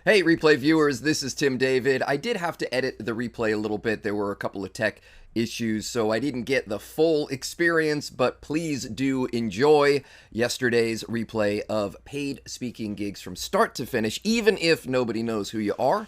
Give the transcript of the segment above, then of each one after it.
Hey, replay viewers, this is Tim David. I did have to edit the replay a little bit. There were a couple of tech issues, so I didn't get the full experience, but please do enjoy yesterday's replay of paid speaking gigs from start to finish, even if nobody knows who you are.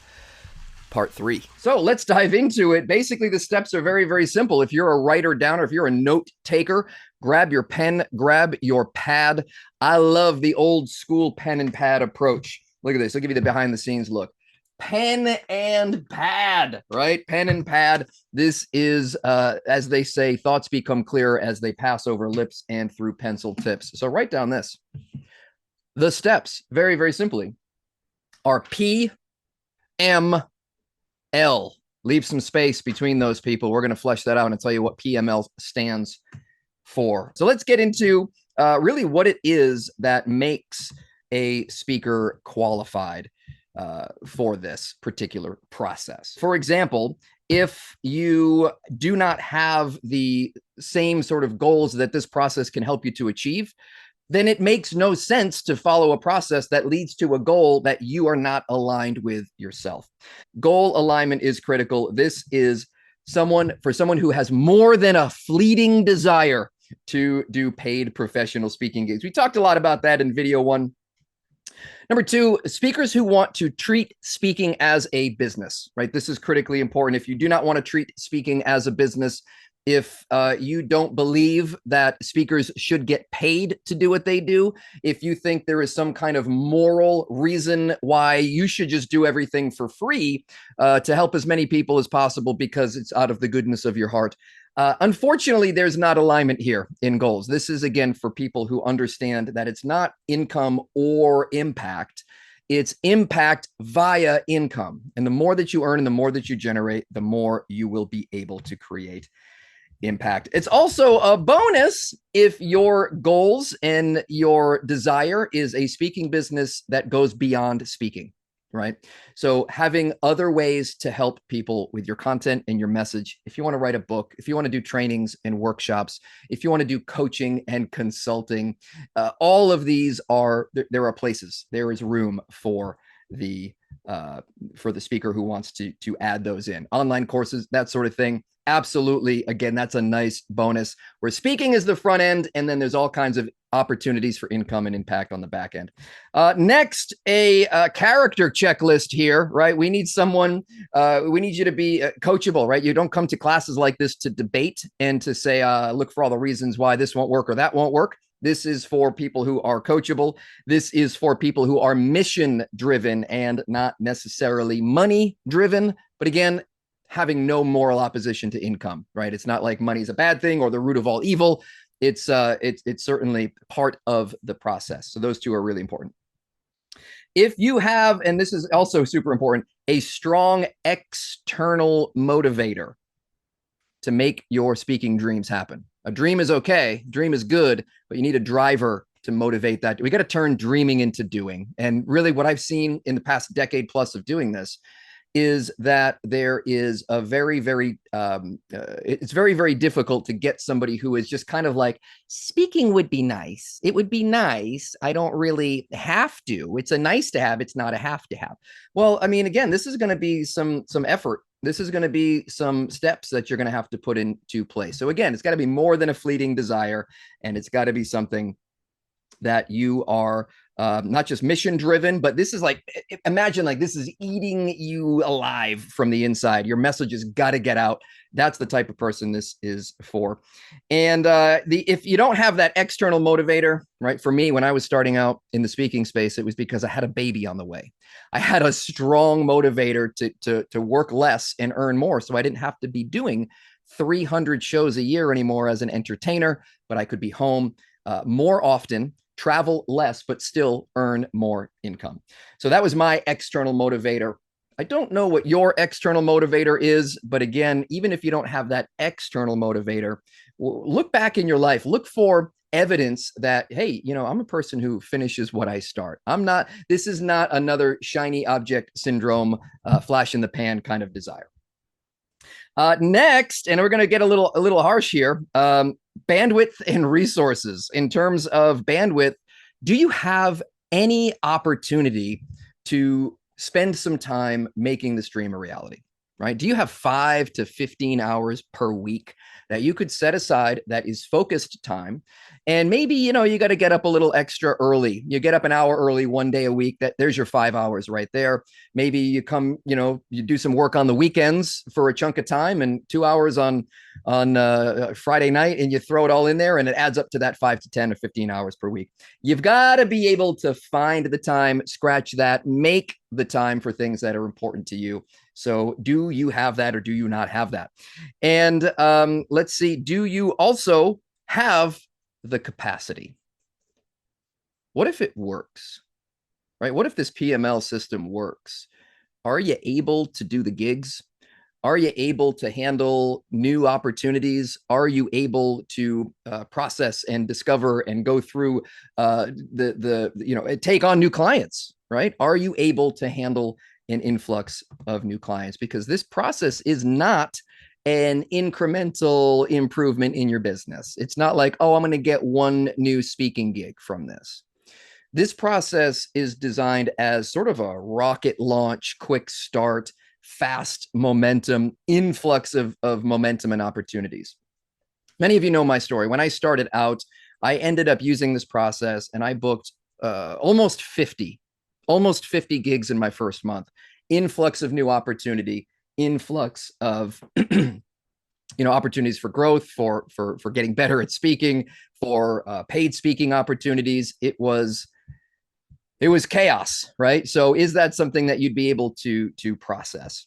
Part 3. So let's dive into it. Basically, the steps are very, very simple. If you're a writer down or if you're a note taker, grab your pen, grab your pad. I love the old school pen and pad approach. Look at this. I'll give you the behind the scenes look. Pen and pad, right? Pen and pad. This is, as they say, thoughts become clearer as they pass over lips and through pencil tips. So write down this. The steps, very, very simply, are P, M, L. Leave some space between those people. We're going to flesh that out and tell you what PML stands for. So let's get into really what it is that makes a speaker qualified for this particular process. For example, if you do not have the same sort of goals that this process can help you to achieve, then it makes no sense to follow a process that leads to a goal that you are not aligned with yourself. Goal alignment is critical. This is someone who has more than a fleeting desire to do paid professional speaking gigs. We talked a lot about that in video 1. Number 2, speakers who want to treat speaking as a business, right? This is critically important. If you do not want to treat speaking as a business, if you don't believe that speakers should get paid to do what they do, if you think there is some kind of moral reason why you should just do everything for free to help as many people as possible because it's out of the goodness of your heart, unfortunately, there's not alignment here in goals. This is, again, for people who understand that it's not income or impact. It's impact via income. And the more that you earn and the more that you generate, the more you will be able to create impact. It's also a bonus if your goals and your desire is a speaking business that goes beyond speaking, right? So having other ways to help people with your content and your message. If you want to write a book, if you want to do trainings and workshops, if you want to do coaching and consulting, all of these are, there are places, there is room for the speaker who wants to add those in. Online courses, that sort of thing. Absolutely. Again, that's a nice bonus where speaking is the front end, and then there's all kinds of opportunities for income and impact on the back end. Next, a character checklist here, right? We need someone, we need you to be coachable, right? You don't come to classes like this to debate and to say, look for all the reasons why this won't work or that won't work. This is for people who are coachable. This is for people who are mission driven and not necessarily money driven. But again, having no moral opposition to income, right? It's not like money is a bad thing or the root of all evil. It's certainly part of the process. So those two are really important. If you have, and this is also super important, a strong external motivator to make your speaking dreams happen. A dream is okay, dream is good, but you need a driver to motivate that. We got to turn dreaming into doing. And really what I've seen in the past decade plus of doing this is that there is a very, very, it's very, very difficult to get somebody who is just kind of like, speaking would be nice. It would be nice. I don't really have to. It's a nice to have. It's not a have to have. Well, I mean, again, this is going to be some effort. This is going to be some steps that you're going to have to put into place. So again, it's got to be more than a fleeting desire, and it's got to be something that you are not just mission driven, but this is like, imagine like this is eating you alive from the inside. Your message has got to get out. That's the type of person this is for. And if you don't have that external motivator, right? For me, when I was starting out in the speaking space, it was because I had a baby on the way. I had a strong motivator to work less and earn more. So I didn't have to be doing 300 shows a year anymore as an entertainer, but I could be home more often, travel less, but still earn more income. So that was my external motivator. I don't know what your external motivator is, but again, even if you don't have that external motivator, look back in your life, look for evidence that, hey, you know, I'm a person who finishes what I start. This is not another shiny object syndrome, flash in the pan kind of desire. Next, and we're going to get a little harsh here, bandwidth and resources. In terms of bandwidth, do you have any opportunity to spend some time making this dream a reality, right? Do you have 5 to 15 hours per week that you could set aside that is focused time? And maybe, you know, you got to get up a little extra early. You get up an hour early one day a week. There's your 5 hours right there. Maybe you come, you know, you do some work on the weekends for a chunk of time, and 2 hours on Friday night, and you throw it all in there, and it adds up to that 5 to 10 or 15 hours per week. You've got to be able to find the time, scratch that, make the time for things that are important to you. So do you have that, or do you not have that? And let's see, do you also have the capacity? What if it works, right? What if this PML system works? Are you able to do the gigs? Are you able to handle new opportunities? Are you able to process and discover and go through take on new clients, right? Are you able to handle an influx of new clients? Because this process is not an incremental improvement in your business. It's not like, oh, I'm going to get one new speaking gig from this. This process is designed as sort of a rocket launch, quick start, fast momentum, influx of momentum and opportunities. Many of you know my story. When I started out, I ended up using this process, and I booked almost 50 gigs in my first month. Influx of new opportunity, influx of opportunities for growth, for getting better at speaking, for paid speaking opportunities. It was chaos, right? So is that something that you'd be able to process?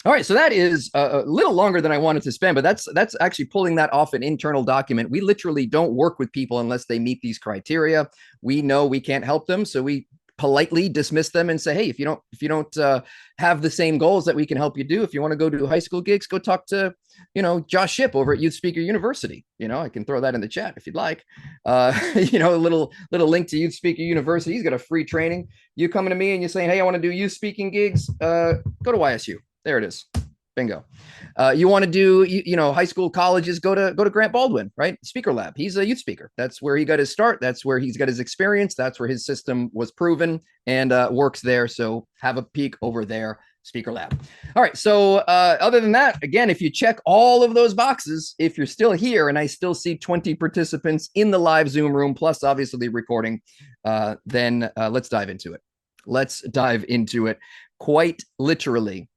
All right, so that is a little longer than I wanted to spend, but that's actually pulling that off an internal document. We literally don't work with people unless they meet these criteria. We know we can't help them, so we politely dismiss them and say, hey, if you don't have the same goals that we can help you do, if you want to go do high school gigs, go talk to Josh Shipp over at Youth Speaker University. I can throw that in the chat if you'd like. A little link to Youth Speaker University. He's got a free training. You coming to me and you're saying, hey, I want to do youth speaking gigs, go to YSU. There it is. Bingo. You want to do, high school, colleges, go to Grant Baldwin, right? Speaker Lab. He's a youth speaker. That's where he got his start. That's where he's got his experience. That's where his system was proven and works there. So have a peek over there, Speaker Lab. All right. So other than that, again, if you check all of those boxes, if you're still here, and I still see 20 participants in the live Zoom room, plus obviously the recording, then let's dive into it. Let's dive into it. Quite literally,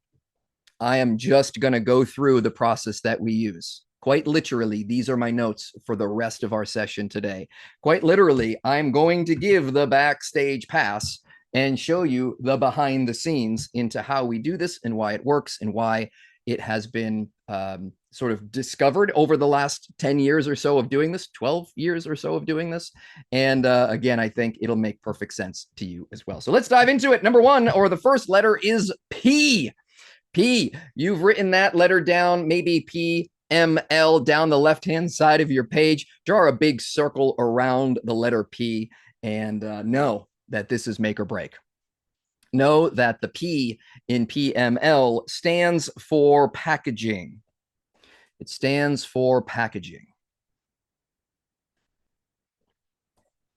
I am just going to go through the process that we use. Quite literally, these are my notes for the rest of our session today. Quite literally, I'm going to give the backstage pass and show you the behind the scenes into how we do this and why it works and why it has been sort of discovered over the last 10 years or so of doing this, 12 years or so of doing this. And again, I think it'll make perfect sense to you as well. So let's dive into it. Number one, or the first letter, is P. P. You've written that letter down, maybe PML down the left-hand side of your page. Draw a big circle around the letter P and know that this is make or break. Know that the P in PML stands for packaging. It stands for packaging.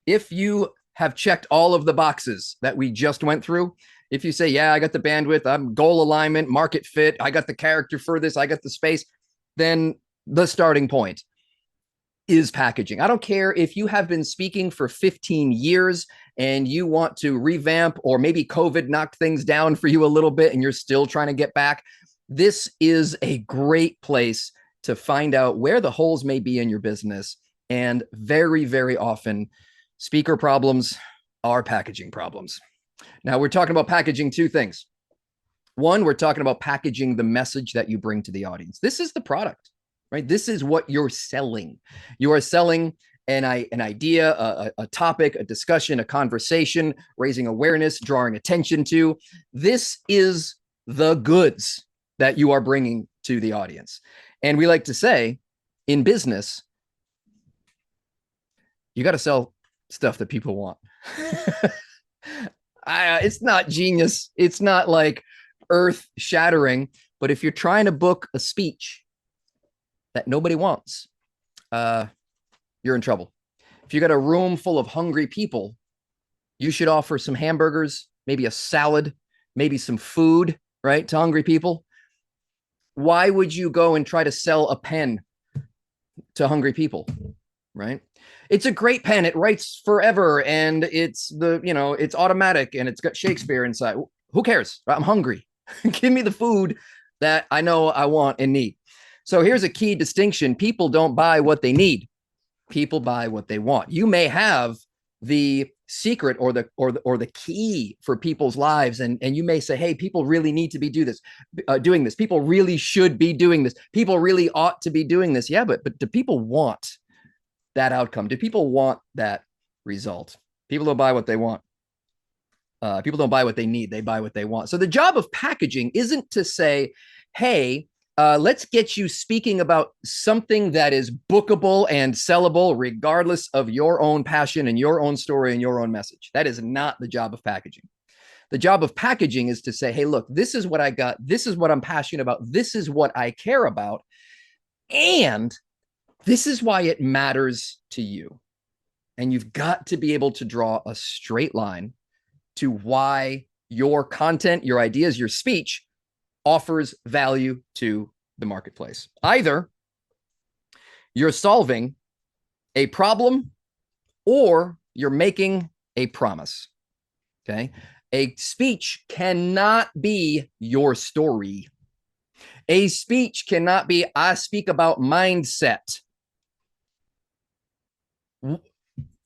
If you have checked all of the boxes that we just went through, if you say, yeah, I got the bandwidth, I'm goal alignment, market fit, I got the character for this, I got the space, then the starting point is packaging. I don't care if you have been speaking for 15 years and you want to revamp, or maybe COVID knocked things down for you a little bit and you're still trying to get back. This is a great place to find out where the holes may be in your business. And very, very often, speaker problems are packaging problems. Now, we're talking about packaging two things. One, we're talking about packaging the message that you bring to the audience. This is the product, right? This is what you're selling. You are selling an idea, a topic, a discussion, a conversation, raising awareness, drawing attention to. This is the goods that you are bringing to the audience. And we like to say, in business, you got to sell stuff that people want. It's not genius. It's not like earth shattering. But if you're trying to book a speech that nobody wants, you're in trouble. If you got a room full of hungry people, you should offer some hamburgers, maybe a salad, maybe some food, right, to hungry people. Why would you go and try to sell a pen to hungry people, right? It's a great pen. It writes forever, and it's automatic, and it's got Shakespeare inside. Who cares? I'm hungry. Give me the food that I know I want and need. So here's a key distinction. People don't buy what they need. People buy what they want. You may have the secret or the key for people's lives, and you may say, hey, people really need to be doing this. People really should be doing this. People really ought to be doing this. Yeah, but do people want that outcome? Do people want that result? People don't buy what they want. People don't buy what they need. They buy what they want. So the job of packaging isn't to say, hey, let's get you speaking about something that is bookable and sellable, regardless of your own passion and your own story and your own message. That is not the job of packaging. The job of packaging is to say, hey, look, this is what I got. This is what I'm passionate about. This is what I care about. And this is why it matters to you. And you've got to be able to draw a straight line to why your content, your ideas, your speech offers value to the marketplace. Either you're solving a problem or you're making a promise. Okay. A speech cannot be your story. A speech cannot be, I speak about mindset.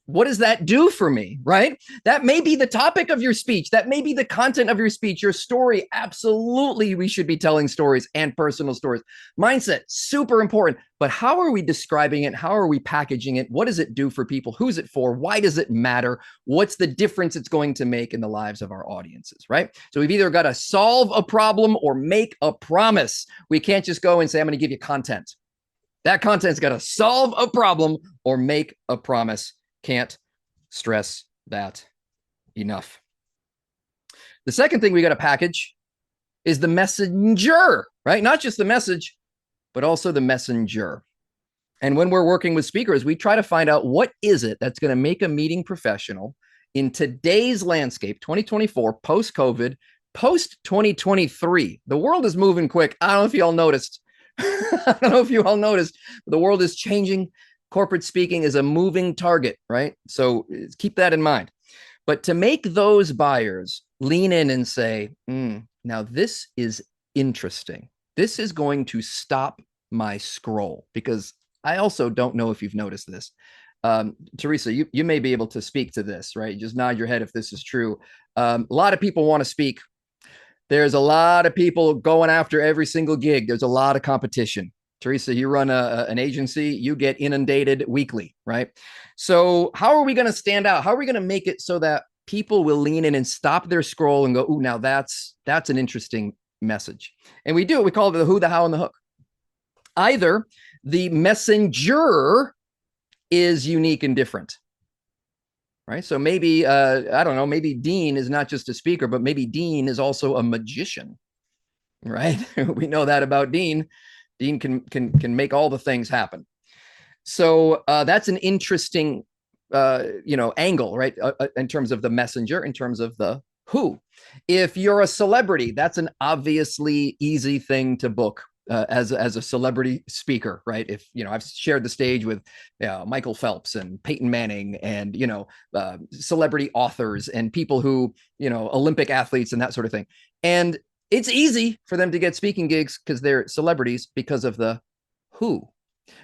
What does that do for me, right? That may be the topic of your speech. That may be the content of your speech, your story. Absolutely, we should be telling stories and personal stories. Mindset, super important. But how are we describing it? How are we packaging it? What does it do for people? Who's it for? Why does it matter? What's the difference it's going to make in the lives of our audiences, right? So we've either got to solve a problem or make a promise. We can't just go and say, I'm going to give you content. That content's got to solve a problem or make a promise. Can't stress that enough. The second thing we got to package is the messenger, right? Not just the message, but also the messenger. And when we're working with speakers, we try to find out what is it that's going to make a meeting professional in today's landscape, 2024, post-COVID, post-2023. The world is moving quick. I don't know if you all noticed. I don't know if you all noticed, but the world is changing. Corporate speaking is a moving target, right? So keep that in mind. But to make those buyers lean in and say, now this is interesting. This is going to stop my scroll, because I also don't know if you've noticed this. Teresa, you may be able to speak to this, right? Just nod your head if this is true. A lot of people want to speak. There's a lot of people going after every single gig. There's a lot of competition. Teresa, you run an agency, you get inundated weekly, right? So how are we going to stand out? How are we going to make it so that people will lean in and stop their scroll and go, ooh, now that's an interesting message. And we do it. We call it the who, the how, and the hook. Either the messenger is unique and different, right? So maybe, I don't know, maybe Dean is not just a speaker, but maybe Dean is also a magician, right? We know that about Dean. Dean can make all the things happen. So that's an interesting, angle, right? In terms of the messenger, in terms of the who. If you're a celebrity, that's an obviously easy thing to book as a celebrity speaker, right? If, I've shared the stage with Michael Phelps and Peyton Manning and, celebrity authors and people who, Olympic athletes and that sort of thing. And it's easy for them to get speaking gigs because they're celebrities because of the who.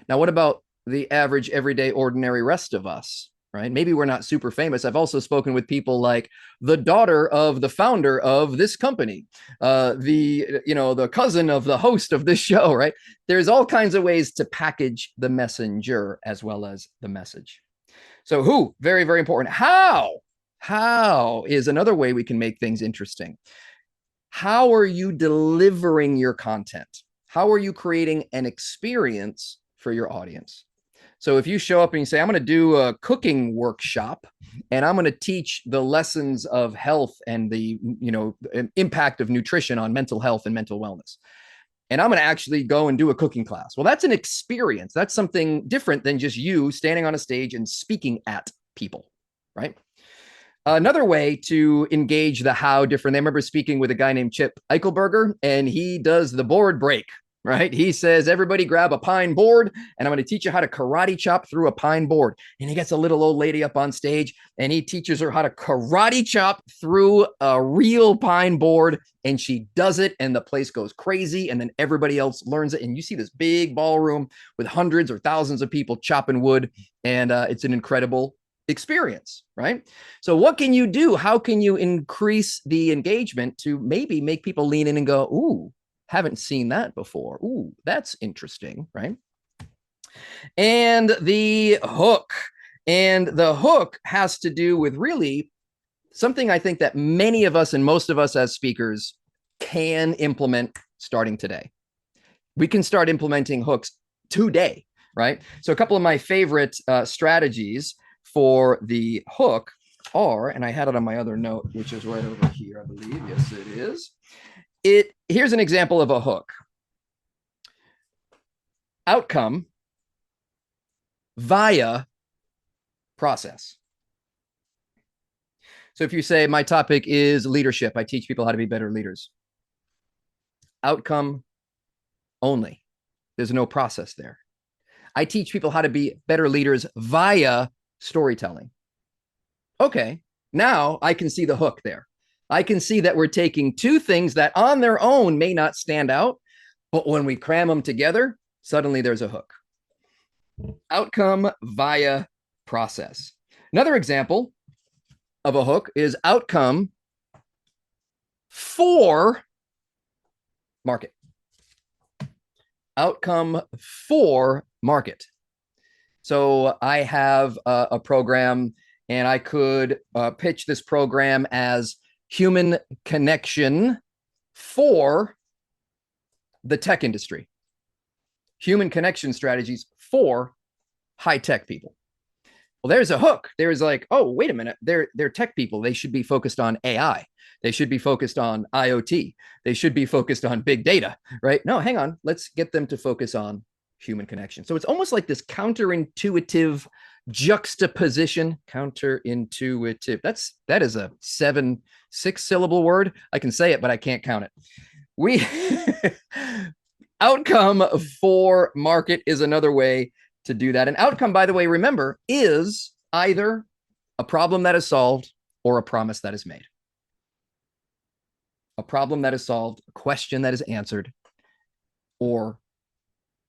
Now, what about the average, everyday, ordinary rest of us, right? Maybe we're not super famous. I've also spoken with people like the daughter of the founder of this company, the cousin of the host of this show, right? There's all kinds of ways to package the messenger as well as the message. So who, very, very important. How is another way we can make things interesting. How are you delivering your content? How are you creating an experience for your audience? So if you show up and you say, I'm going to do a cooking workshop and I'm going to teach the lessons of health and the, impact of nutrition on mental health and mental wellness, and I'm going to actually go and do a cooking class. Well, that's an experience. That's something different than just you standing on a stage and speaking at people, right? Another way to engage the how different. I remember speaking with a guy named Chip Eichelberger, and he does the board break, right? He says, everybody grab a pine board, and I'm going to teach you how to karate chop through a pine board. And he gets a little old lady up on stage, and he teaches her how to karate chop through a real pine board, and she does it, and the place goes crazy, and then everybody else learns it. And you see this big ballroom with hundreds or thousands of people chopping wood, and it's an incredible experience, right? So what can you do? How can you increase the engagement to maybe make people lean in and go, ooh, haven't seen that before. Ooh, that's interesting, right? And the hook. And the hook has to do with really something I think that many of us and most of us as speakers can implement starting today. We can start implementing hooks today, right? So a couple of my favorite strategies for the hook are, and I had it on my other note, which is right over here, I believe. Yes, it is. Here's an example of a hook. Outcome via process. So if you say, my topic is leadership, I teach people how to be better leaders. Outcome only. There's no process there. I teach people how to be better leaders via storytelling. Okay, now I can see the hook there. I can see that we're taking two things that on their own may not stand out, but when we cram them together, suddenly there's a hook. Outcome via process. Another example of a hook is outcome for market. Outcome for market. So I have a program, and I could pitch this program as human connection for the tech industry. Human connection strategies for high-tech people. Well, there's a hook. There's like, oh, wait a minute. They're tech people. They should be focused on AI. They should be focused on IoT. They should be focused on big data, right? No, hang on. Let's get them to focus on human connection. So it's almost like this counterintuitive juxtaposition. Counterintuitive. That is a 6-syllable word. I can say it, but I can't count it. We outcome for market is another way to do that. An outcome, by the way, remember, is either a problem that is solved or a promise that is made. A problem that is solved, a question that is answered, or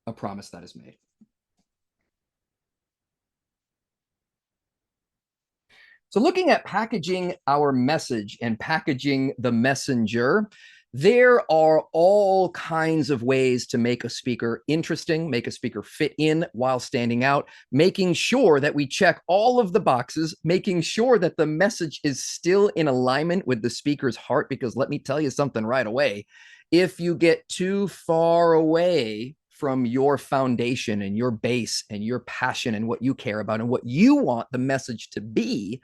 a promise that is made. So looking at packaging our message and packaging the messenger, there are all kinds of ways to make a speaker interesting, make a speaker fit in while standing out, making sure that we check all of the boxes, making sure that the message is still in alignment with the speaker's heart, because let me tell you something right away. If you get too far away from your foundation and your base and your passion and what you care about and what you want the message to be,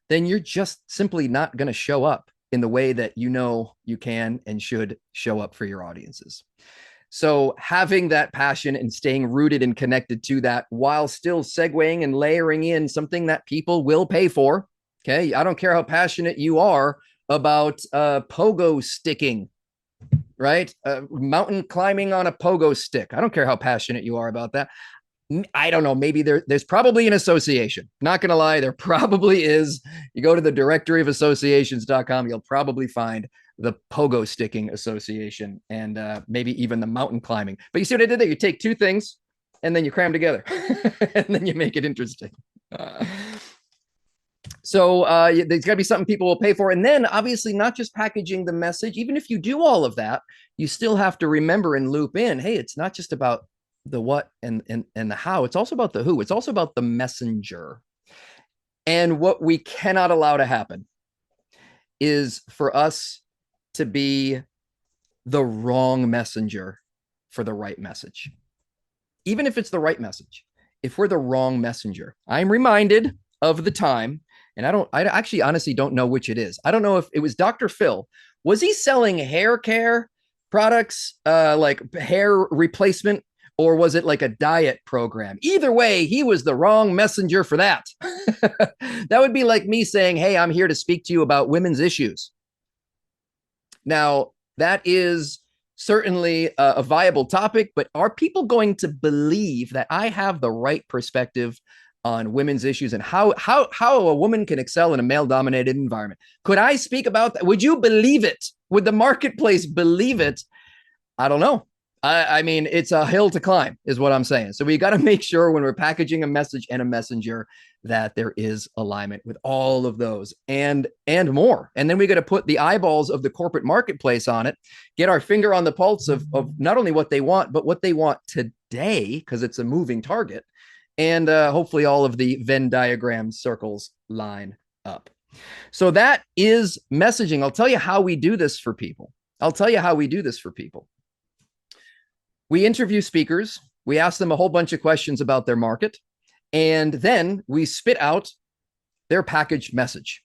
then you're just simply not going to show up in the way that you know you can and should show up for your audiences. So having that passion and staying rooted and connected to that while still segueing and layering in something that people will pay for. Okay. I don't care how passionate you are about pogo sticking, right? Mountain climbing on a pogo stick. I don't care how passionate you are about that. I don't know, maybe there's probably an association. Not going to lie, there probably is. You go to the directory of associations.com, you'll probably find the pogo sticking association and maybe even the mountain climbing. But you see what I did there? You take two things and then you cram together and then you make it interesting. So there's got to be something people will pay for. And then obviously not just packaging the message. Even if you do all of that, you still have to remember and loop in, hey, it's not just about the what and the how. It's also about the who. It's also about the messenger. And what we cannot allow to happen is for us to be the wrong messenger for the right message. Even if it's the right message, if we're the wrong messenger, I'm reminded of the time, and I actually honestly don't know which it is. I don't know if it was Dr. Phil. Was he selling hair care products, like hair replacement, Or was it like a diet program? Either way, he was the wrong messenger for that. That would be like me saying, hey, I'm here to speak to you about women's issues. Now, that is certainly a viable topic, but are people going to believe that I have the right perspective on women's issues and how a woman can excel in a male-dominated environment? Could I speak about that? Would you believe it? Would the marketplace believe it? I don't know. I mean, it's a hill to climb, is what I'm saying. So we got to make sure when we're packaging a message and a messenger that there is alignment with all of those and more. And then we got to put the eyeballs of the corporate marketplace on it, get our finger on the pulse of not only what they want, but what they want today, because it's a moving target. And hopefully all of the Venn diagram circles line up. So that is messaging. I'll tell you how we do this for people. We interview speakers. We ask them a whole bunch of questions about their market, and then we spit out their packaged message.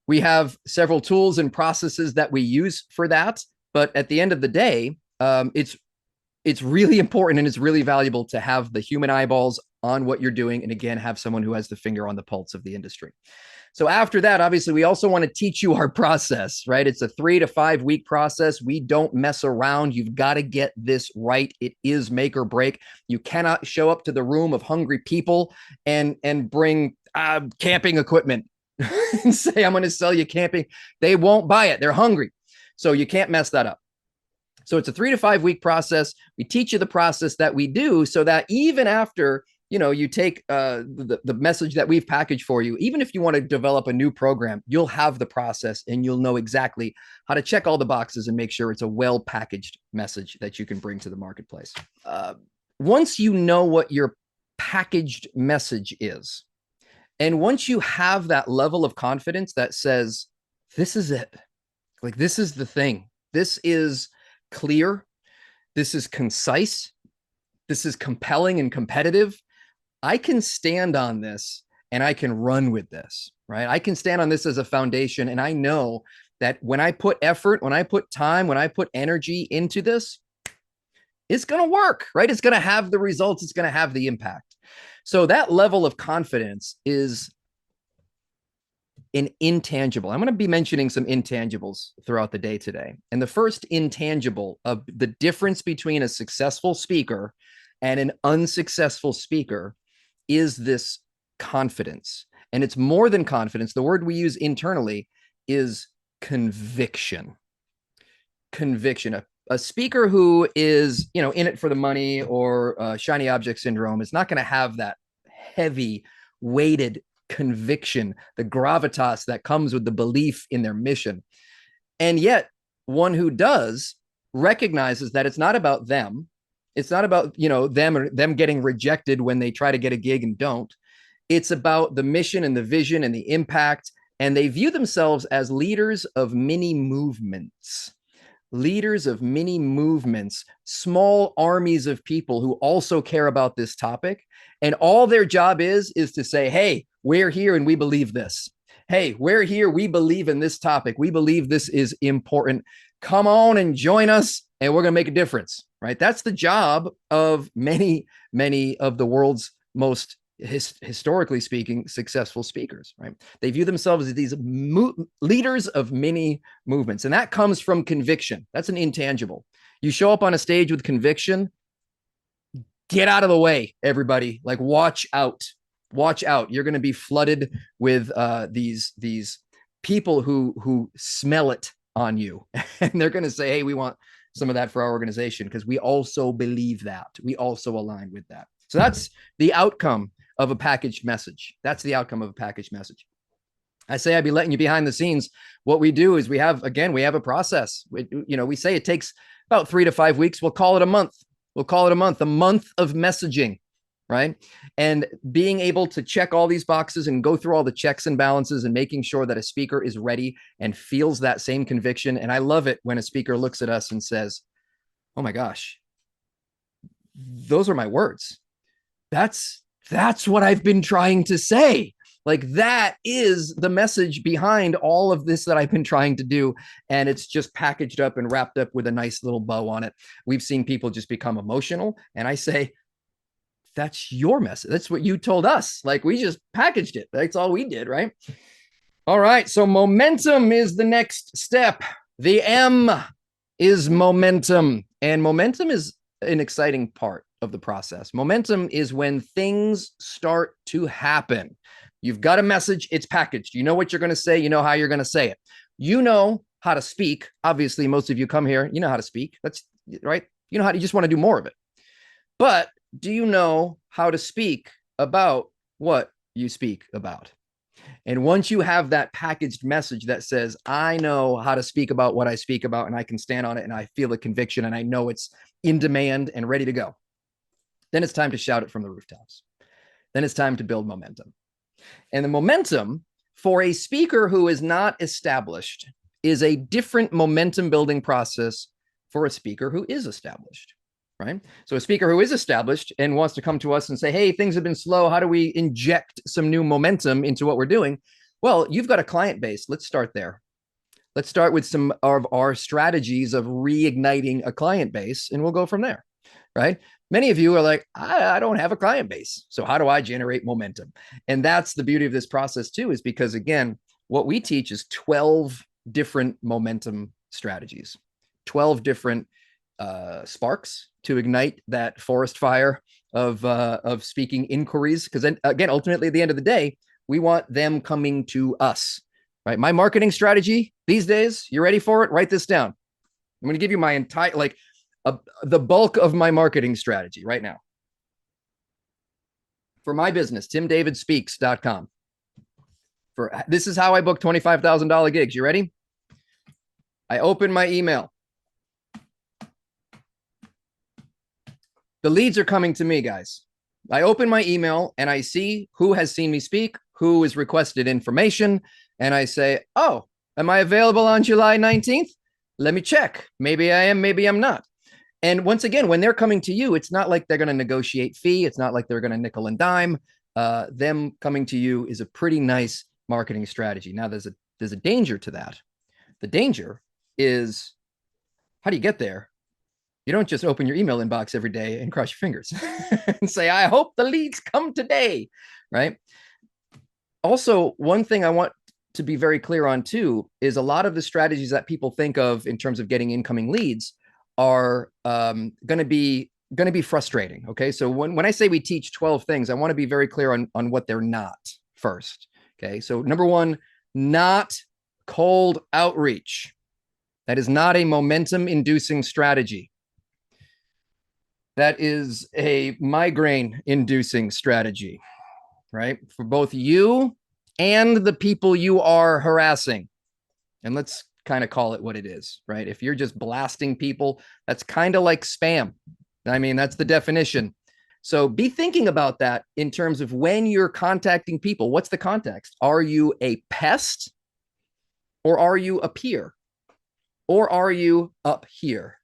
We have several tools and processes that we use for that, but at the end of the day, it's really important and it's really valuable to have the human eyeballs on what you're doing, and again, have someone who has the finger on the pulse of the industry. So after that, obviously, we also want to teach you our process, right? It's a 3 to 5 week process. We don't mess around. You've got to get this right. It is make or break. You cannot show up to the room of hungry people and bring camping equipment and say, I'm going to sell you camping. They won't buy it. They're hungry. So you can't mess that up. So it's a 3 to 5 week process. We teach you the process that we do so that even after you take the message that we've packaged for you, even if you want to develop a new program, you'll have the process and you'll know exactly how to check all the boxes and make sure it's a well-packaged message that you can bring to the marketplace. Once you know what your packaged message is, and once you have that level of confidence that says, this is it, like this is the thing, this is clear, this is concise, this is compelling and competitive, I can stand on this and I can run with this, right? I can stand on this as a foundation. And I know that when I put effort, when I put time, when I put energy into this, it's going to work, right? It's going to have the results. It's going to have the impact. So that level of confidence is an intangible. I'm going to be mentioning some intangibles throughout the day today. And the first intangible of the difference between a successful speaker and an unsuccessful speaker is this confidence. And it's more than confidence. The word we use internally is conviction. Conviction. A speaker who is, in it for the money or shiny object syndrome is not going to have that heavy weighted conviction, the gravitas that comes with the belief in their mission. And yet one who does recognizes that it's not about them. It's not about, them getting rejected when they try to get a gig and don't. It's about the mission and the vision and the impact. And they view themselves as leaders of many movements, small armies of people who also care about this topic. And all their job is to say, hey, we're here and we believe this. Hey, we're here. We believe in this topic. We believe this is important. Come on and join us and we're going to make a difference, right? That's the job of many, many of the world's most historically speaking, successful speakers, right? They view themselves as these leaders of many movements. And that comes from conviction. That's an intangible. You show up on a stage with conviction, get out of the way, everybody. Like, watch out. You're going to be flooded with these people who smell it on you. And they're going to say, hey, we want some of that for our organization because we also believe that. We also align with that. So that's the outcome of a packaged message. That's the outcome of a packaged message. I say I'd be letting you behind the scenes. What we do is we have a process. We say it takes about 3 to 5 weeks. We'll call it a month. A month of messaging, right? And being able to check all these boxes and go through all the checks and balances and making sure that a speaker is ready and feels that same conviction. And I love it when a speaker looks at us and says, oh my gosh, those are my words. That's what I've been trying to say. Like that is the message behind all of this that I've been trying to do. And it's just packaged up and wrapped up with a nice little bow on it. We've seen people just become emotional. And I say, that's your message. That's what you told us. Like we just packaged it. That's all we did, right? All right. So momentum is the next step. The M is momentum. And momentum is an exciting part of the process. Momentum is when things start to happen. You've got a message, it's packaged. You know what you're going to say, you know how you're going to say it. You know how to speak. Obviously, most of you come here, you know how to speak. That's right. You know how you just want to do more of it. But do you know how to speak about what you speak about? And once you have that packaged message that says, I know how to speak about what I speak about, and I can stand on it, and I feel a conviction, and I know it's in demand and ready to go, then it's time to shout it from the rooftops. Then it's time to build momentum. And the momentum for a speaker who is not established is a different momentum building process for a speaker who is established, right? So a speaker who is established and wants to come to us and say, hey, things have been slow. How do we inject some new momentum into what we're doing? Well, you've got a client base. Let's start there. Let's start with some of our strategies of reigniting a client base, and we'll go from there, right? Many of you are like, I don't have a client base. So how do I generate momentum? And that's the beauty of this process too, is because again, what we teach is 12 different momentum strategies, 12 different sparks to ignite that forest fire of speaking inquiries. Because then again, ultimately at the end of the day, we want them coming to us, right? My marketing strategy these days, you ready for it? Write this down. I'm going to give you my entire, the bulk of my marketing strategy right now. For my business, timdavidspeaks.com. This is how I book $25,000 gigs. You ready? I open my email. The leads are coming to me, guys. I open my email and I see who has seen me speak, who has requested information, and I say, oh, am I available on July 19th? Let me check. Maybe I am, maybe I'm not. And once again, when they're coming to you, it's not like they're going to negotiate fee. It's not like they're going to nickel and dime. Them coming to you is a pretty nice marketing strategy. Now, there's a danger to that. The danger is, how do you get there? You don't just open your email inbox every day and cross your fingers and say, I hope the leads come today, right? Also, one thing I want to be very clear on too is a lot of the strategies that people think of in terms of getting incoming leads are going to be frustrating. Okay, so when I say we teach 12 things, I want to be very clear on what they're not first. Okay, so number one, not cold outreach. That is not a momentum inducing strategy. That is a migraine inducing strategy, right? For both you and the people you are harassing. And let's kind of call it what it is, right? If you're just blasting people, that's kind of like spam. I mean, that's the definition. So be thinking about that in terms of when you're contacting people. What's the context? Are you a pest, or are you a peer, or are you up here?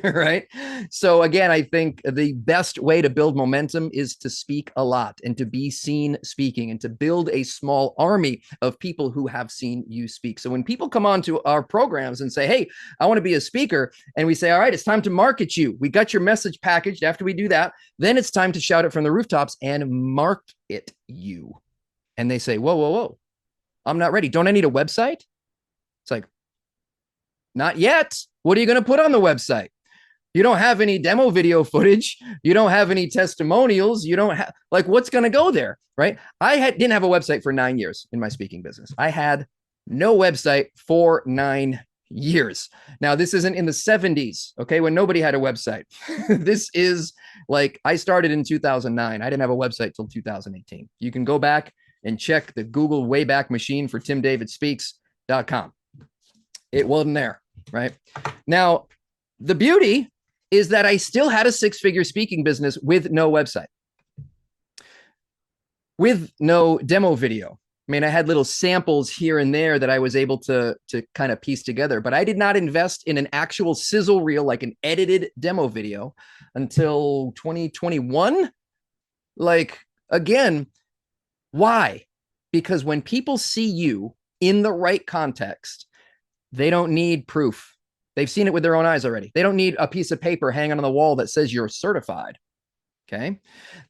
Right? So again, I think the best way to build momentum is to speak a lot and to be seen speaking and to build a small army of people who have seen you speak. So when people come on to our programs and say, hey, I want to be a speaker, and we say, all right, it's time to market you. We got your message packaged. After we do that, then it's time to shout it from the rooftops and market you. And they say, whoa, whoa, whoa, I'm not ready. Don't I need a website? It's like, not yet. What are you going to put on the website? You don't have any demo video footage. You don't have any testimonials. You don't have, like, what's going to go there, right? I didn't have a website for 9 years in my speaking business. I had no website for 9 years. Now, this isn't in the 70s, okay, when nobody had a website. This is like, I started in 2009. I didn't have a website till 2018. You can go back and check the Google Wayback Machine for timdavidspeaks.com. It wasn't there. Right now, the beauty is that I still had a 6-figure speaking business with no website, with no demo video. I mean, I had little samples here and there that I was able to kind of piece together, but I did not invest in an actual sizzle reel, like an edited demo video, until 2021. Like, again, why? Because when people see you in the right context, they don't need proof. They've seen it with their own eyes already. They don't need a piece of paper hanging on the wall that says you're certified. Okay.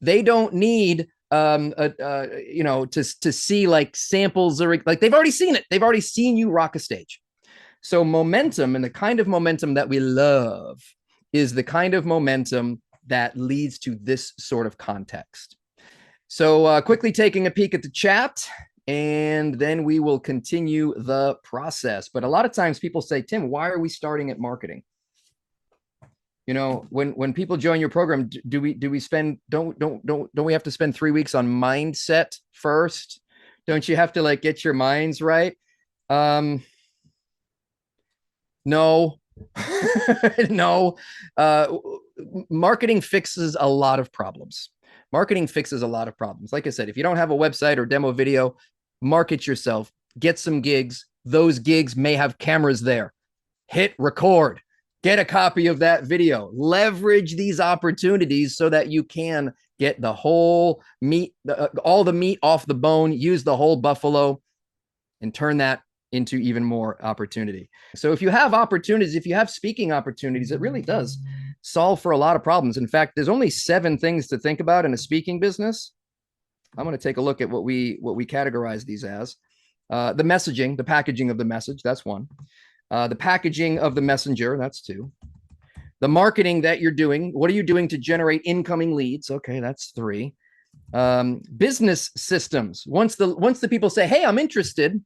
They don't need to see like samples, or like they've already seen it. They've already seen you rock a stage. So momentum, and the kind of momentum that we love, is the kind of momentum that leads to this sort of context. So quickly taking a peek at the chat, and then we will continue the process. But a lot of times people say, Tim, why are we starting at marketing? You know, when people join your program, do we spend, don't we have to spend 3 weeks on mindset first? Don't you have to like get your minds right? No. No. Marketing fixes a lot of problems. Marketing fixes a lot of problems. Like I said, if you don't have a website or demo video, market yourself, get some gigs. Those gigs may have cameras there. Hit record, get a copy of that video, leverage these opportunities so that you can get the whole meat, all the meat off the bone, use the whole buffalo, and turn that into even more opportunity. So if you have opportunities, if you have speaking opportunities, it really does solve for a lot of problems. In fact, there's only 7 things to think about in a speaking business. I'm going to take a look at what we categorize these as. The messaging, the packaging of the message, that's 1. The packaging of the messenger, that's 2. The marketing that you're doing, what are you doing to generate incoming leads? Okay, that's 3. Business systems. Once the people say, hey, I'm interested,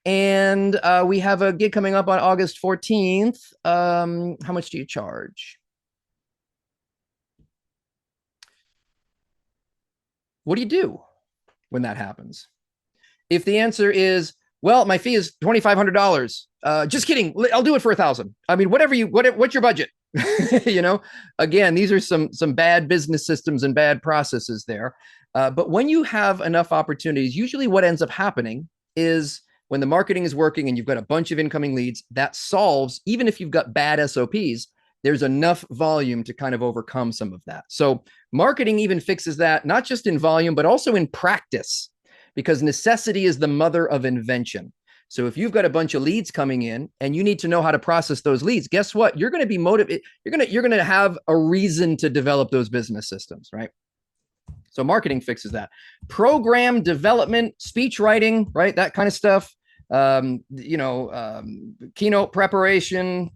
and we have a gig coming up on August 14th. How much do you charge? What do you do when that happens? If the answer is, well, my fee is $2,500. Just kidding. I'll do it for $1,000. I mean, what's your budget? You know, again, these are some bad business systems and bad processes there. But when you have enough opportunities, usually what ends up happening is when the marketing is working and you've got a bunch of incoming leads, that solves, even if you've got bad SOPs, there's enough volume to kind of overcome some of that. So marketing even fixes that, not just in volume, but also in practice, because necessity is the mother of invention. So if you've got a bunch of leads coming in and you need to know how to process those leads, guess what? You're going to be motivated. You're going to have a reason to develop those business systems, right? So marketing fixes that. Program development, speech writing, right? That kind of stuff. Keynote preparation,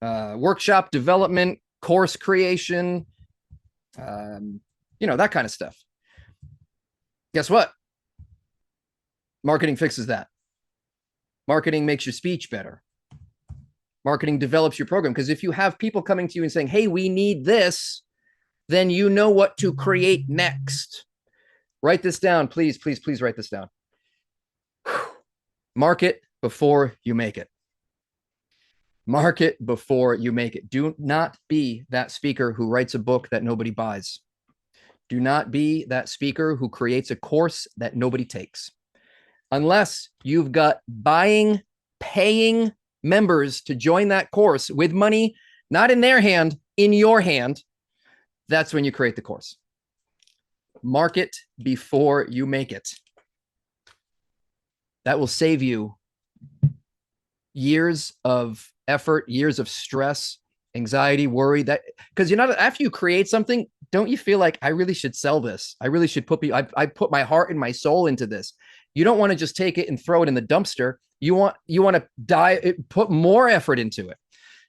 workshop development, course creation, that kind of stuff. Guess what? Marketing fixes that. Marketing makes your speech better. Marketing develops your program, because if you have people coming to you and saying, hey, we need this, then you know what to create next. Write this down, please, please, please write this down. Market before you make it. Market before you make it. Do not be that speaker who writes a book that nobody buys. Do not be that speaker who creates a course that nobody takes. Unless you've got paying members to join that course with money, not in their hand, in your hand, that's when you create the course. Market before you make it. That will save you years of effort, years of stress, anxiety, worry. That, because after you create something, don't you feel like, I really should sell this? I really should I put my heart and my soul into this. You don't want to just take it and throw it in the dumpster. You want to put more effort into it.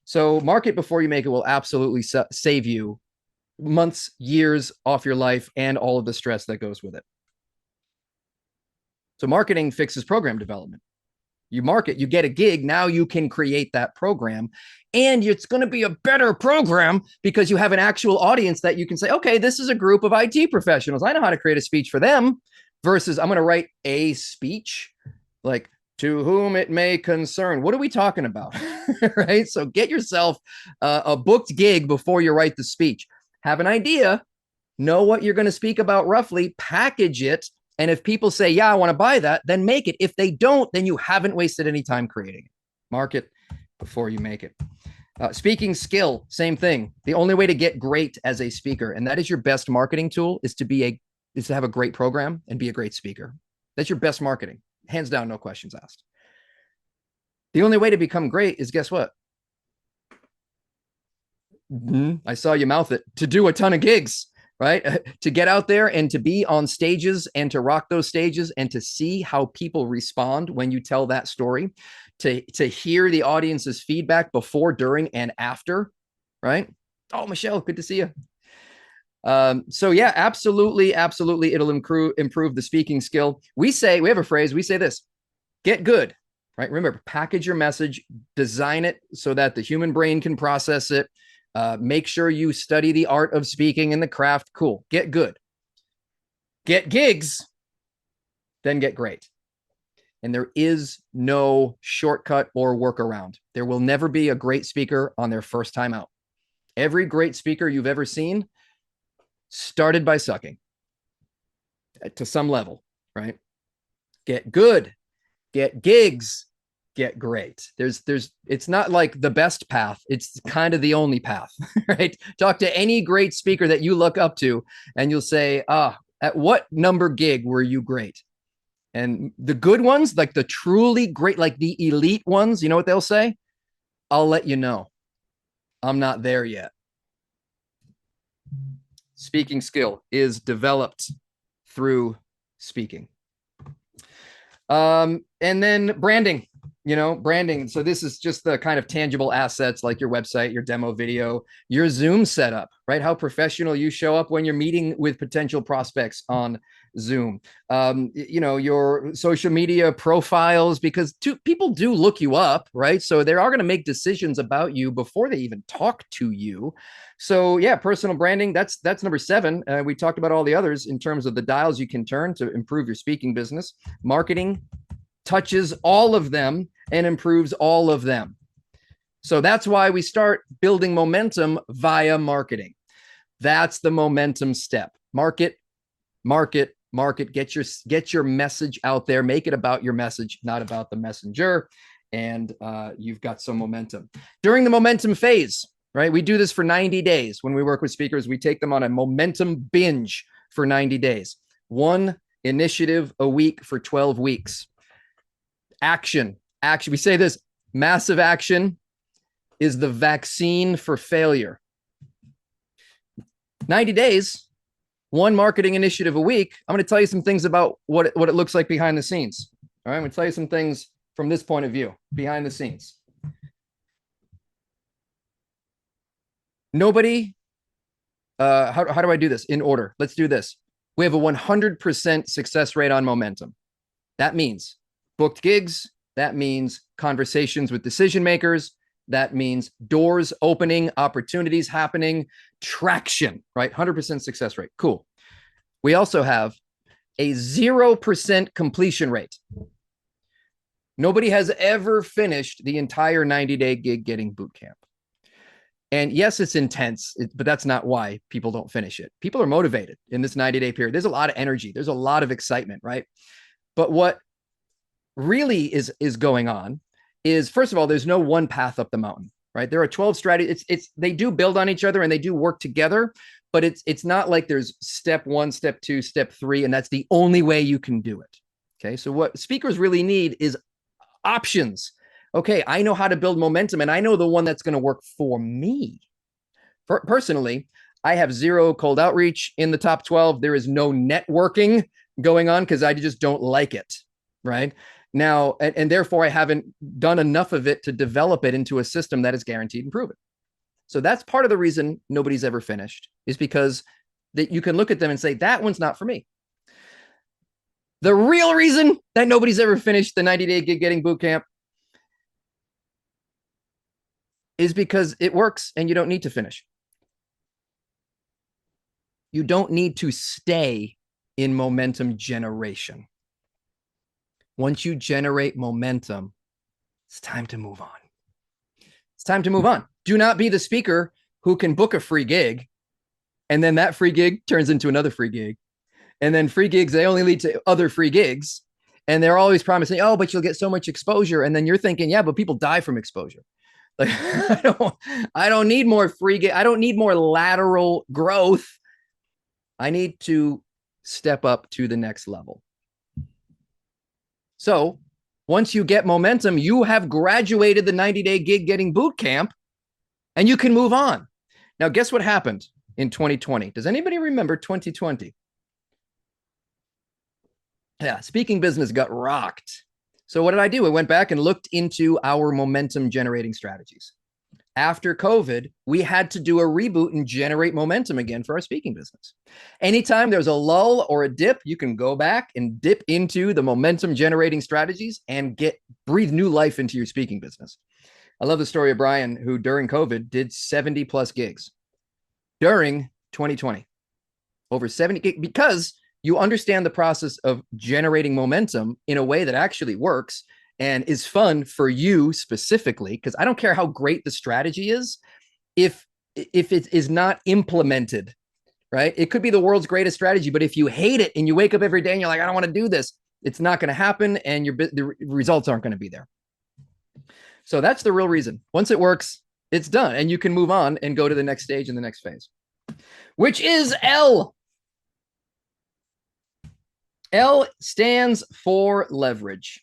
So market before you make it will absolutely save you months, years off your life, and all of the stress that goes with it. So marketing fixes program development. You market, you get a gig, now you can create that program, and it's going to be a better program because you have an actual audience that you can say, okay, this is a group of IT professionals. I know how to create a speech for them, versus I'm going to write a speech like, to whom it may concern. What are we talking about? Right? So get yourself a booked gig before you write the speech. Have an idea, know what you're going to speak about roughly, package it. And if people say, yeah, I want to buy that, then make it. If they don't, then you haven't wasted any time creating it. Market before you make it. Speaking skill, same thing. The only way to get great as a speaker, and that is your best marketing tool, is to have a great program and be a great speaker. That's your best marketing. Hands down, no questions asked. The only way to become great is, guess what? I saw you mouth it. To do a ton of gigs, right? To get out there and to be on stages and to rock those stages and to see how people respond when you tell that story, to hear the audience's feedback before, during, and after, right? Oh, Michelle, good to see you. So yeah, absolutely, absolutely, it'll improve the speaking skill. We have a phrase, we say this: get good, right? Remember, package your message, design it so that the human brain can process it. Make sure you study the art of speaking and the craft. Cool. Get good. Get gigs, then get great. And there is no shortcut or workaround. There will never be a great speaker on their first time out. Every great speaker you've ever seen started by sucking to some level, right? Get good, get gigs, get great. It's not like the best path. It's kind of the only path, right? Talk to any great speaker that you look up to and you'll say, at what number gig were you great? And the good ones, like the truly great, like the elite ones, you know what they'll say? I'll let you know. I'm not there yet. Speaking skill is developed through speaking. And then branding, branding. So this is just the kind of tangible assets like your website, your demo video, your Zoom setup, right? How professional you show up when you're meeting with potential prospects on Zoom. Your social media profiles, because people do look you up, right? So they are going to make decisions about you before they even talk to you. So yeah, personal branding, that's number 7. We talked about all the others in terms of the dials you can turn to improve your speaking business. Marketing touches all of them and improves all of them. So that's why we start building momentum via marketing. That's the momentum step. Market, get your message out there, make it about your message, not about the messenger. And you've got some momentum. During the momentum phase, right? We do this for 90 days. When we work with speakers, we take them on a momentum binge for 90 days. 1 initiative a week for 12 weeks. Action. We say this: massive action is the vaccine for failure. 90 days, 1 marketing initiative a week. I'm going to tell you some things about what it looks like behind the scenes. All right, I'm going to tell you some things from this point of view, behind the scenes. Nobody, how do I do this in order? Let's do this. We have a 100% success rate on momentum. That means booked gigs. That means conversations with decision makers. That means doors opening, opportunities happening, traction, right? 100% success rate. Cool. We also have a 0% completion rate. Nobody has ever finished the entire 90-day gig getting boot camp. And yes, it's intense, but that's not why people don't finish it. People are motivated in this 90-day period. There's a lot of energy. There's a lot of excitement, right? But what really is going on is, first of all, there's no one path up the mountain, right? There are 12 strategies. They do build on each other and they do work together, but it's not like there's step 1, step 2, step 3, and that's the only way you can do it. Okay, so what speakers really need is options. Okay, I know how to build momentum and I know the one that's going to work for me. Personally, I have 0 cold outreach in the top 12. There is no networking going on because I just don't like it, right? Now, and therefore I haven't done enough of it to develop it into a system that is guaranteed and proven. So that's part of the reason nobody's ever finished, is because that you can look at them and say, that one's not for me. The real reason that nobody's ever finished the 90-day gig getting boot camp is because it works and you don't need to finish. You don't need to stay in momentum generation. Once you generate momentum, it's time to move on. It's time to move on. Do not be the speaker who can book a free gig, and then that free gig turns into another free gig. And then free gigs, they only lead to other free gigs. And they're always promising, oh, but you'll get so much exposure. And then you're thinking, yeah, but people die from exposure. Like, I don't need more free gig. I don't need more lateral growth. I need to step up to the next level. So once you get momentum, you have graduated the 90-day gig getting boot camp and you can move on. Now, guess what happened in 2020? Does anybody remember 2020? Yeah, speaking business got rocked. So what did I do? I went back and looked into our momentum generating strategies. After COVID, we had to do a reboot and generate momentum again for our speaking business. Anytime there's a lull or a dip, you can go back and dip into the momentum generating strategies and breathe new life into your speaking business. I love the story of Brian, who during COVID did 70 plus gigs during 2020, over 70 gigs, because you understand the process of generating momentum in a way that actually works and is fun for you specifically. Because I don't care how great the strategy is, if it is not implemented, right? It could be the world's greatest strategy, but if you hate it and you wake up every day and you're like, I don't want to do this, it's not going to happen, and the results aren't going to be there. So that's the real reason. Once it works, it's done, and you can move on and go to the next stage and the next phase, which is L. L stands for leverage.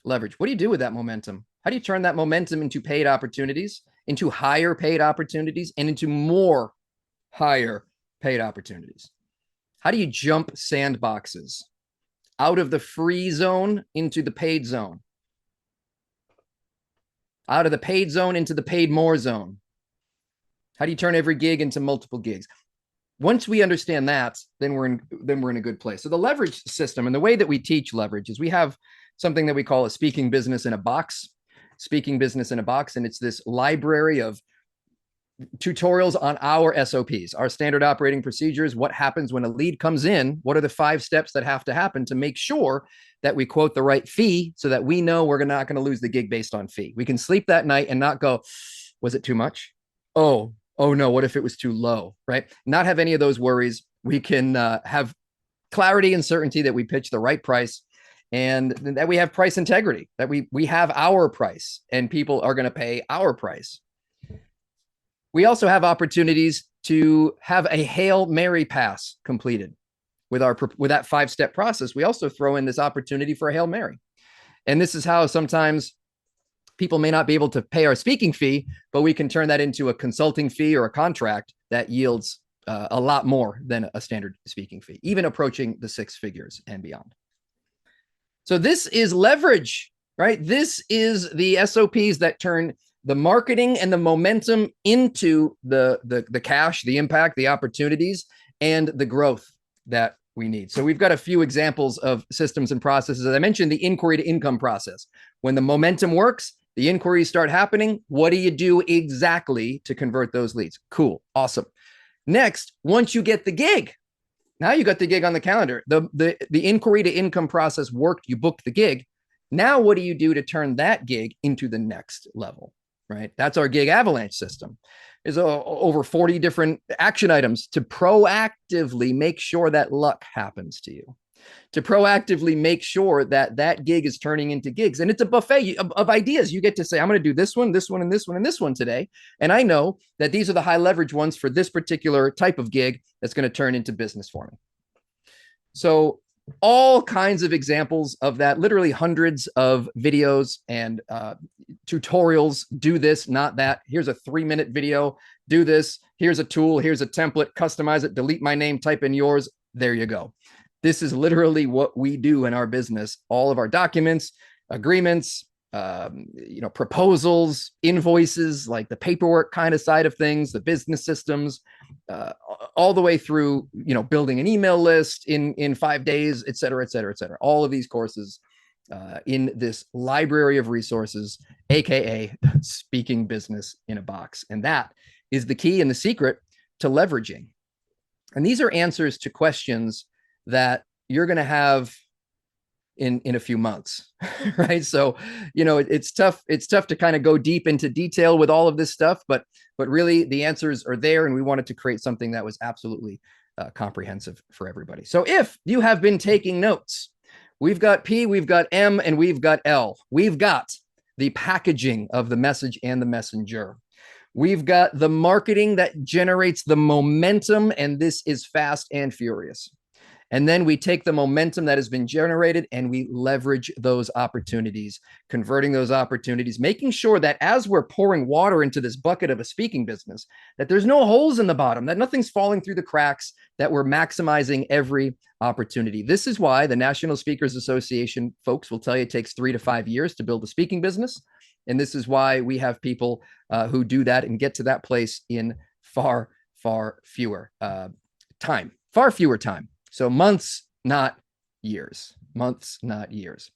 Leverage. What do you do with that momentum? How do you turn that momentum into paid opportunities, into higher paid opportunities, and into more higher paid opportunities? How do you jump sandboxes out of the free zone into the paid zone? Out of the paid zone into the paid more zone? How do you turn every gig into multiple gigs? Once we understand that, then we're in a good place. So the leverage system, and the way that we teach leverage, is we have something that we call a speaking business in a box. Speaking business in a box, and it's this library of tutorials on our SOPs, our standard operating procedures. What happens when a lead comes in? What are the 5 steps that have to happen to make sure that we quote the right fee, so that we know we're not going to lose the gig based on fee? We can sleep that night and not go, was it too much? Oh no, what if it was too low, right? Not have any of those worries. We can have clarity and certainty that we pitch the right price, and that we have price integrity, that we have our price and people are going to pay our price. We also have opportunities to have a Hail Mary pass completed with that 5-step process. We also throw in this opportunity for a Hail Mary. And this is how sometimes people may not be able to pay our speaking fee, but we can turn that into a consulting fee or a contract that yields a lot more than a standard speaking fee, even approaching the 6 figures and beyond. So this is leverage, right? This is the SOPs that turn the marketing and the momentum into the cash, the impact, the opportunities, and the growth that we need. So we've got a few examples of systems and processes. As I mentioned, the inquiry to income process. When the momentum works, the inquiries start happening. What do you do exactly to convert those leads? Cool. Awesome. Next, once you get the gig, now you got the gig on the calendar. The inquiry to income process worked. You booked the gig. Now, what do you do to turn that gig into the next level, right? That's our gig avalanche system. There's over 40 different action items to proactively make sure that luck happens to you, to proactively make sure that that gig is turning into gigs. And it's a buffet of ideas. You get to say, I'm going to do this one, this one, and this one, and this one today. And I know that these are the high leverage ones for this particular type of gig that's going to turn into business for me. So all kinds of examples of that, literally hundreds of videos and tutorials. Do this, not that. Here's a 3-minute video. Do this. Here's a tool. Here's a template. Customize it. Delete my name. Type in yours. There you go. This is literally what we do in our business. All of our documents, agreements, proposals, invoices, like the paperwork kind of side of things, the business systems, all the way through, building an email list in 5 days, et cetera, et cetera, et cetera. All of these courses in this library of resources, AKA speaking business in a box. And that is the key and the secret to leveraging. And these are answers to questions that you're going to have in a few months, right? So, it's tough to kind of go deep into detail with all of this stuff, but really the answers are there, and we wanted to create something that was absolutely comprehensive for everybody. So if you have been taking notes, we've got P, we've got M, and we've got L. We've got the packaging of the message and the messenger. We've got the marketing that generates the momentum, and this is fast and furious. And then we take the momentum that has been generated and we leverage those opportunities, converting those opportunities, making sure that as we're pouring water into this bucket of a speaking business, that there's no holes in the bottom, that nothing's falling through the cracks, that we're maximizing every opportunity. This is why the National Speakers Association folks will tell you it takes 3 to 5 years to build a speaking business. And this is why we have people who do that and get to that place in far fewer time. So months, not years. Months, not years.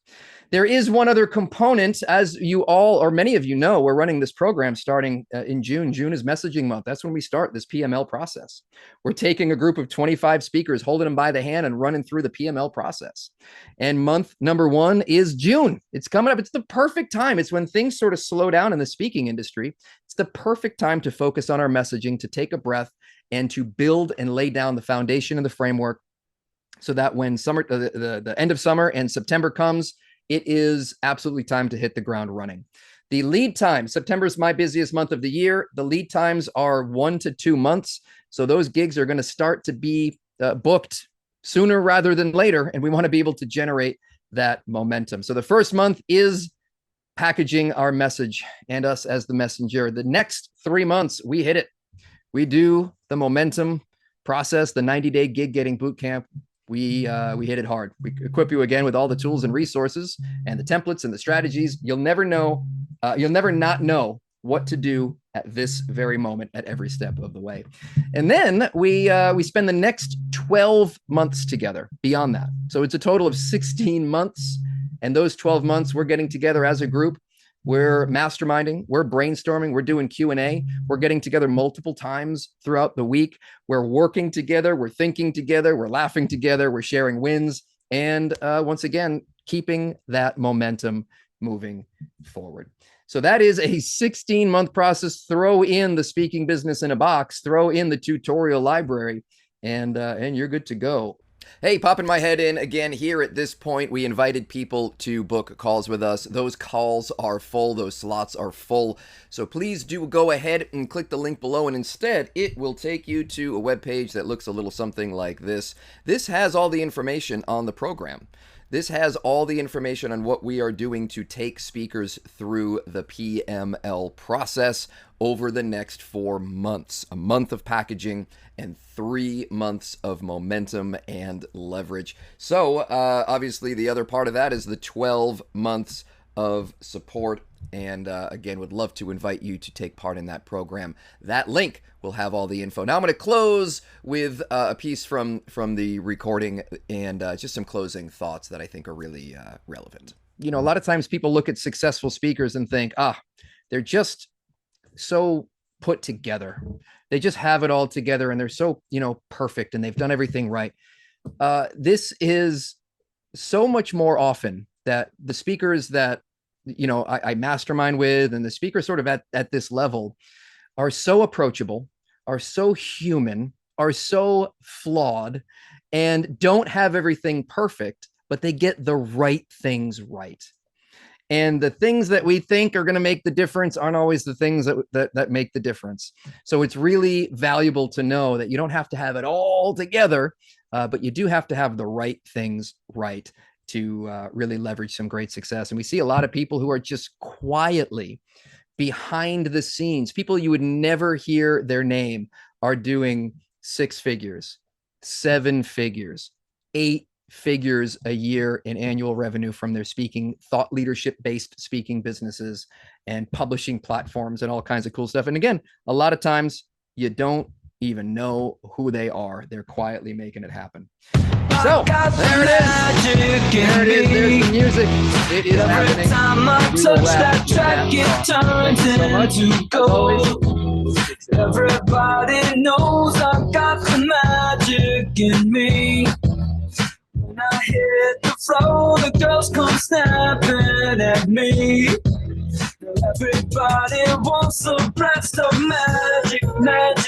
There is one other component, as you all, or many of you know, we're running this program starting in June. June is messaging month. That's when we start this PML process. We're taking a group of 25 speakers, holding them by the hand and running through the PML process. And month number 1 is June. It's coming up. It's the perfect time. It's when things sort of slow down in the speaking industry. It's the perfect time to focus on our messaging, to take a breath, and to build and lay down the foundation and the framework, so that when summer, the end of summer and September comes, it is absolutely time to hit the ground running. The lead time, September is my busiest month of the year. The lead times are 1 to 2 months. So those gigs are going to start to be booked sooner rather than later. And we want to be able to generate that momentum. So the first month is packaging our message and us as the messenger. The next 3 months, we hit it. We do the momentum process, the 90-day gig getting boot camp. We hit it hard. We equip you again with all the tools and resources and the templates and the strategies. You'll never not know what to do at this very moment at every step of the way. And then we spend the next 12 months together beyond that. So it's a total of 16 months. And those 12 months, we're getting together as a group. We're masterminding, we're brainstorming, we're doing Q&A, we're getting together multiple times throughout the week. We're working together, we're thinking together, we're laughing together, we're sharing wins, and once again, keeping that momentum moving forward. So that is a 16-month process. Throw in the speaking business in a box, throw in the tutorial library, and you're good to go. Hey, popping my head in again here at this point. We invited people to book calls with us. Those calls are full. Those slots are full. So please do go ahead and click the link below. And instead, it will take you to a webpage that looks a little something like this. This has all the information on the program. This has all the information on what we are doing to take speakers through the PML process over the next 4 months. A month of packaging and 3 months of momentum and leverage. So obviously the other part of that is the 12 months of support. And again, would love to invite you to take part in that program. That link will have all the info. Now I'm going to close with a piece from the recording and just some closing thoughts that I think are really relevant. You know, a lot of times people look at successful speakers and think, they're just so put together. They just have it all together and they're so, perfect and they've done everything right. This is so much more often that the speakers that I mastermind with and the speakers sort of at this level are so approachable, are so human, are so flawed, and don't have everything perfect, but they get the right things right. And the things that we think are going to make the difference aren't always the things that make the difference. So it's really valuable to know that you don't have to have it all together, but you do have to have the right things right to really leverage some great success. And we see a lot of people who are just quietly behind the scenes, people you would never hear their name, are doing 6 figures, 7 figures, 8 figures a year in annual revenue from their speaking, thought leadership based speaking businesses and publishing platforms and all kinds of cool stuff. And again, a lot of times you don't even know who they are. They're quietly making it happen. So there it is. There it is. There's the music. It is happening. Every time I touch that track, it turns into gold. Everybody knows I got the magic in me. When I hit the floor, the girls come snapping at me. Everybody wants a blast of magic, magic.